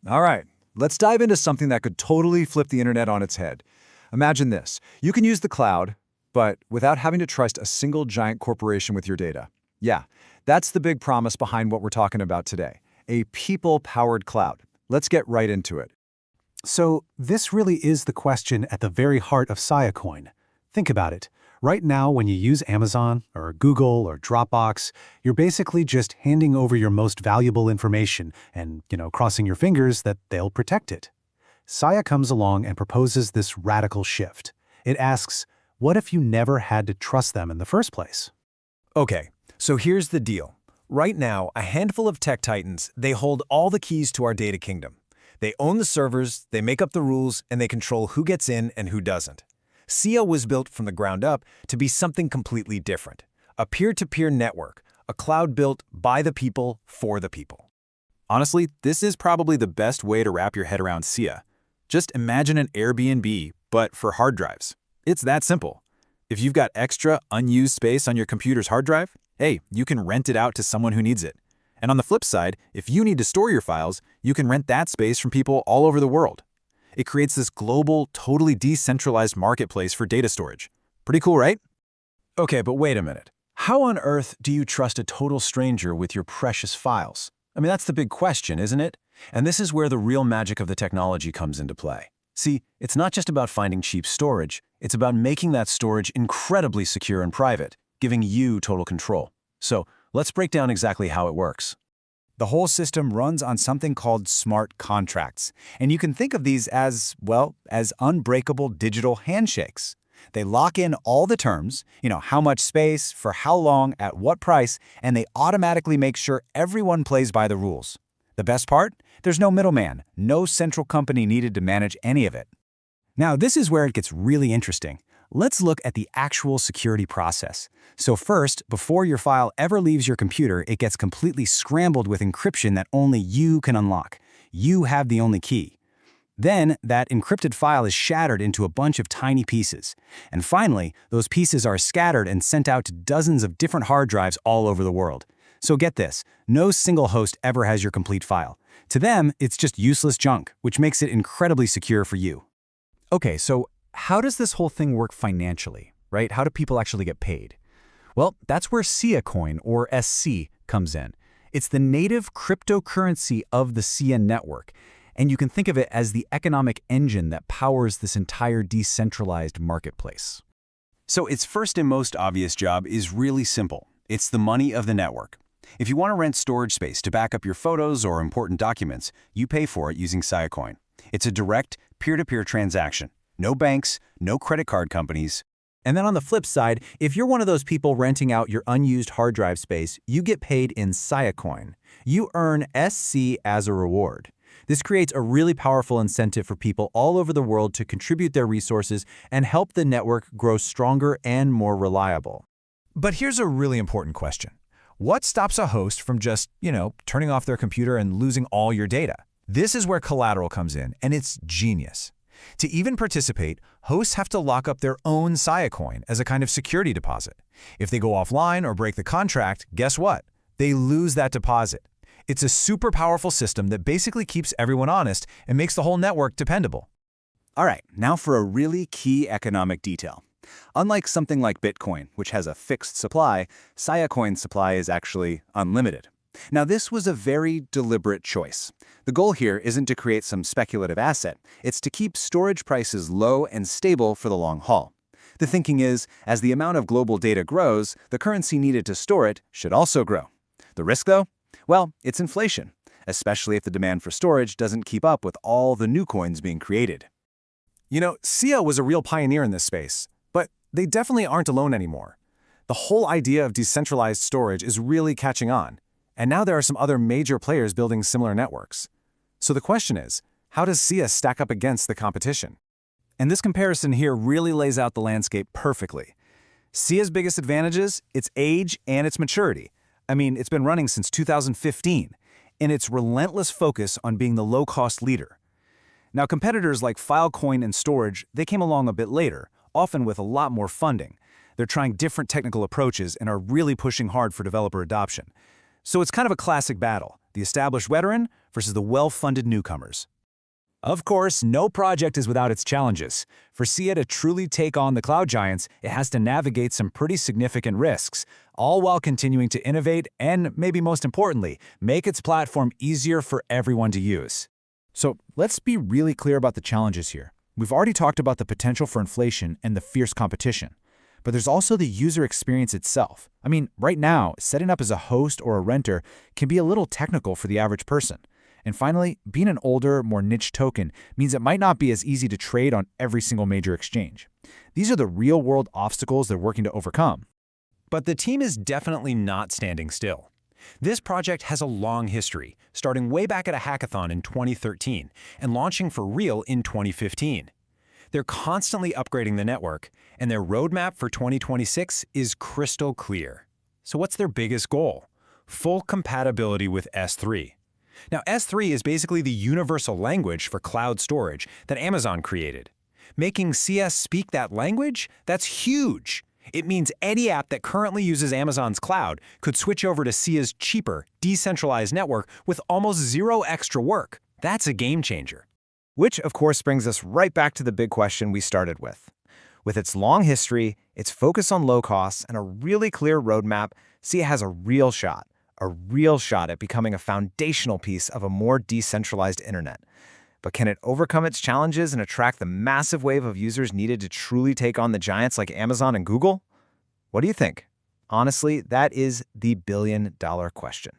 All right, let's dive into something that could totally flip the internet on its head. Imagine this. You can use the cloud, but without having to trust a single giant corporation with your data. Yeah, that's the big promise behind what we're talking about today. A people-powered cloud. Let's get right into it. So this really is the question at the very heart of SiaCoin. Think about it. Right now, when you use Amazon or Google or Dropbox, you're basically just handing over your most valuable information and, crossing your fingers that they'll protect it. Sia comes along and proposes this radical shift. It asks, what if you never had to trust them in the first place? Okay, so here's the deal. Right now, a handful of tech titans, they hold all the keys to our data kingdom. They own the servers, they make up the rules, and they control who gets in and who doesn't. Sia was built from the ground up to be something completely different. A peer-to-peer network, a cloud built by the people for the people. Honestly, this is probably the best way to wrap your head around Sia. Just imagine an Airbnb, but for hard drives. It's that simple. If you've got extra, unused space on your computer's hard drive, hey, you can rent it out to someone who needs it. And on the flip side, if you need to store your files, you can rent that space from people all over the world. It creates this global, totally decentralized marketplace for data storage. Pretty cool, right? Okay, but wait a minute. How on earth do you trust a total stranger with your precious files? I mean, that's the big question, isn't it? And this is where the real magic of the technology comes into play. See, it's not just about finding cheap storage, it's about making that storage incredibly secure and private, giving you total control. So, let's break down exactly how it works. The whole system runs on something called smart contracts, and you can think of these as, as unbreakable digital handshakes. They lock in all the terms, how much space, for how long, at what price, and they automatically make sure everyone plays by the rules. The best part? There's no middleman, no central company needed to manage any of it. Now, this is where it gets really interesting. Let's look at the actual security process. So first, before your file ever leaves your computer, it gets completely scrambled with encryption that only you can unlock. You have the only key. Then, that encrypted file is shattered into a bunch of tiny pieces. And finally, those pieces are scattered and sent out to dozens of different hard drives all over the world. So get this, no single host ever has your complete file. To them, it's just useless junk, which makes it incredibly secure for you. Okay, so how does this whole thing work financially, right? How do people actually get paid? Well, that's where SiaCoin, or SC, comes in. It's the native cryptocurrency of the Sia network, and you can think of it as the economic engine that powers this entire decentralized marketplace. So its first and most obvious job is really simple. It's the money of the network. If you want to rent storage space to back up your photos or important documents, you pay for it using SiaCoin. It's a direct, peer-to-peer transaction. No banks, no credit card companies. And then on the flip side, if you're one of those people renting out your unused hard drive space, you get paid in SiaCoin. You earn SC as a reward. This creates a really powerful incentive for people all over the world to contribute their resources and help the network grow stronger and more reliable. But here's a really important question. What stops a host from just, turning off their computer and losing all your data? This is where collateral comes in, and it's genius. To even participate, hosts have to lock up their own SiaCoin as a kind of security deposit. If they go offline or break the contract, guess what? They lose that deposit. It's a super powerful system that basically keeps everyone honest and makes the whole network dependable. All right, now for a really key economic detail. Unlike something like Bitcoin, which has a fixed supply, SiaCoin's supply is actually unlimited. Now, this was a very deliberate choice. The goal here isn't to create some speculative asset. It's to keep storage prices low and stable for the long haul. The thinking is, as the amount of global data grows, the currency needed to store it should also grow. The risk, though? Well, it's inflation, especially if the demand for storage doesn't keep up with all the new coins being created. Sia was a real pioneer in this space, but they definitely aren't alone anymore. The whole idea of decentralized storage is really catching on. And now there are some other major players building similar networks. So the question is, how does Sia stack up against the competition? And this comparison here really lays out the landscape perfectly. Sia's biggest advantages, its age and its maturity. I mean, it's been running since 2015, and its relentless focus on being the low-cost leader. Now, competitors like Filecoin and Storage, they came along a bit later, often with a lot more funding. They're trying different technical approaches and are really pushing hard for developer adoption. So it's kind of a classic battle, the established veteran versus the well-funded newcomers. Of course, no project is without its challenges. For SIA to truly take on the cloud giants, it has to navigate some pretty significant risks, all while continuing to innovate and, maybe most importantly, make its platform easier for everyone to use. So let's be really clear about the challenges here. We've already talked about the potential for inflation and the fierce competition. But there's also the user experience itself. I mean, right now, setting up as a host or a renter can be a little technical for the average person. And finally, being an older, more niche token means it might not be as easy to trade on every single major exchange. These are the real-world obstacles they're working to overcome. But the team is definitely not standing still. This project has a long history, starting way back at a hackathon in 2013 and launching for real in 2015. They're constantly upgrading the network, and their roadmap for 2026 is crystal clear. So what's their biggest goal? Full compatibility with S3. Now, S3 is basically the universal language for cloud storage that Amazon created. Making SIA speak that language? That's huge. It means any app that currently uses Amazon's cloud could switch over to SIA's cheaper, decentralized network with almost zero extra work. That's a game changer. Which, of course, brings us right back to the big question we started with. With its long history, its focus on low costs, and a really clear roadmap, SIA has a real shot at becoming a foundational piece of a more decentralized internet. But can it overcome its challenges and attract the massive wave of users needed to truly take on the giants like Amazon and Google? What do you think? Honestly, that is the billion-dollar question.